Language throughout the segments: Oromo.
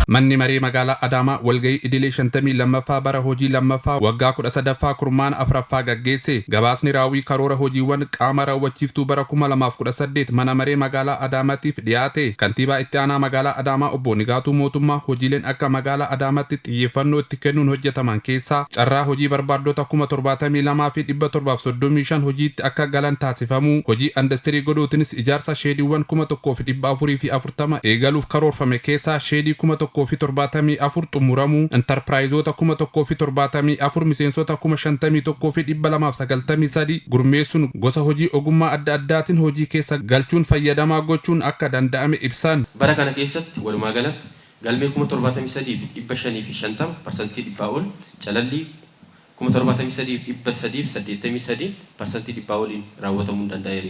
Manni marii magaalaa Adaamaa walgahii idilee 52ffaa bara hojii lammaffaa waggaa 13ffaa kurmaana afuraffaa gaggeesse. Gabaasni raawwii karoora hojiiwwan qaama raawwachiiftuu bara 2018 mana maree magaalaa Adaamaatiif dhiyaate. Kantiibaa itti aanaa magaalaa Adaamaa obbo Nigaatuu Mootummaa hojiileen akka magaalaa Adaamaatti xiyyeeffannoo itti kennuun hojjetaman keessaa carraa hojii barbaaddota 72,735 hojiitti akka galan taasifamu, hojii industirii godhuutinis ijaarsa sheediiwwan 1,440 eegaluuf karoorfame keessaa sheedii 1,074 xumuramu, enterpiraayizoota 1,074 miseensota 51,293 gurmeessuun gosa hojii ogummaa adda addaatiin hojii keessa galchuun fayyadamaa gochuun akka danda'ame ibsan. Bara kana keessatti walumaa galatti galmee 73,550% dhibbaa ol, calallii 73,383% dhibbaa oliin raawwatamuu danda'eera.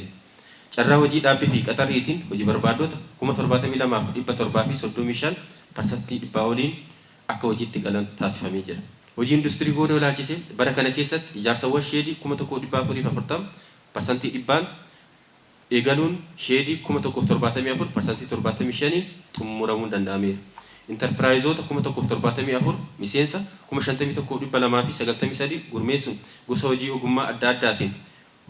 Carraa hojii dhaabbii fi qaxarriitiin hojii barbaaddota 72,735% dhibbaa oliin akka hojiitti galan taasifamee jira. Hojii industirii godoo ilaalchisee bara kana keessatti ijaarsawwan sheedii 1,440% dhibbaan eegaluun sheedii 1,074% xumuramuu danda'ameera. Enterpiraayizoota 1,074 miseensa 51,293 gurmeessuun gosa hojii ogummaa adda addaatiin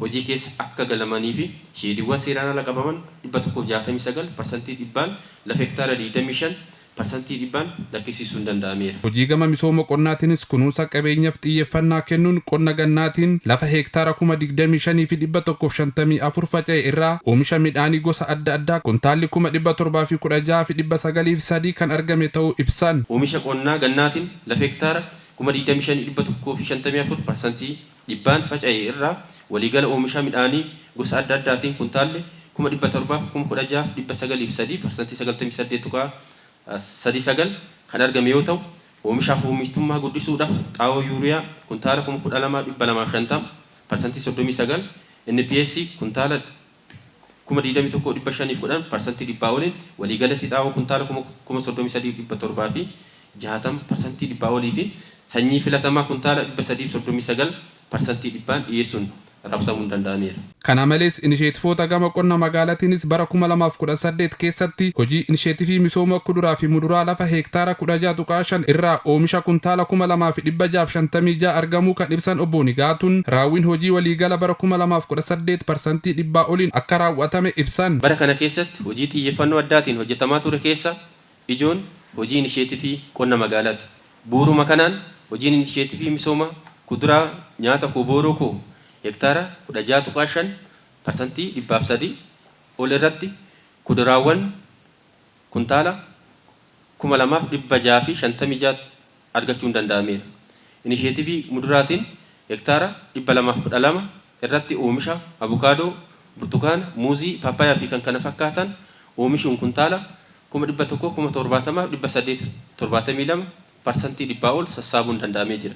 hojii keessa akka galamanii fi sheediiwwan seeraan ala qabaman 169% dhibbaan lafa hektaara 25% dhibbaan lakkisiisuun danda'ameera. Hojii gama misooma qonnaatiinis kunuunsa qabeenyaaf xiyyeeffannaa kennuun qonna gannaatiin lafa hektaara 25,154 faca'e irraa oomisha midhaanii gosa adda addaa kuntaalli 716,903 kan argame ta'uu ibsan. Oomisha qonnaa gannaatiin lafa hektaara 25,154% dhibbaan faca'e irraa waliigala oomisha midhaanii gosa adda addaatiin kuntaalli 716,938% kan argame yoo ta'u, oomishaaf oomishtummaa guddisuudhaaf xaa'oo yuuriyaa kuntaala 12,250% 39, NPS kuntaala 21,510% dhibbaa oliin waliigalatti xaa'oo kuntaala 33,760% dhibbaa olii fi sanyii filatamaa kuntaala 339% dhibbaan dhiyeessuun raabsamuun danda'ameera. Kana malees inisheetifoota gama qonna magaalaatiinis bara 2018 keessatti hojii inisheetifii misooma kuduraa fi muduraa lafa hektaara 16.5 irraa oomisha kuntaala 2,656 argamuu kan ibsan obbo Nigaatuun raawwiin hojii waliigala bara 2018% dhibbaa oliin akka raawwatame ibsan. Bara kana keessatti hojii xiyyeeffannoo addaatiin hojjetamaa ture keessa ijoon hojii inisheetifii qonna magaalaati. Bu'uuruma kanaan hojiin inisheetifii misooma kuduraa nyaata kobooroo koo hektaara 16.5% dhibbaaf 3 ol irratti kuduraawwan kuntaala 2,656 argachuun danda'ameera. Inisheetifii muduraatiin hektaara 212 irratti oomisha abukaadoo, burtukaana, muuzii, paappayaa fi kan kana fakkaatan oomishuun kuntaala 1,170,872% dhibbaa ol sassaabuun danda'amee jira.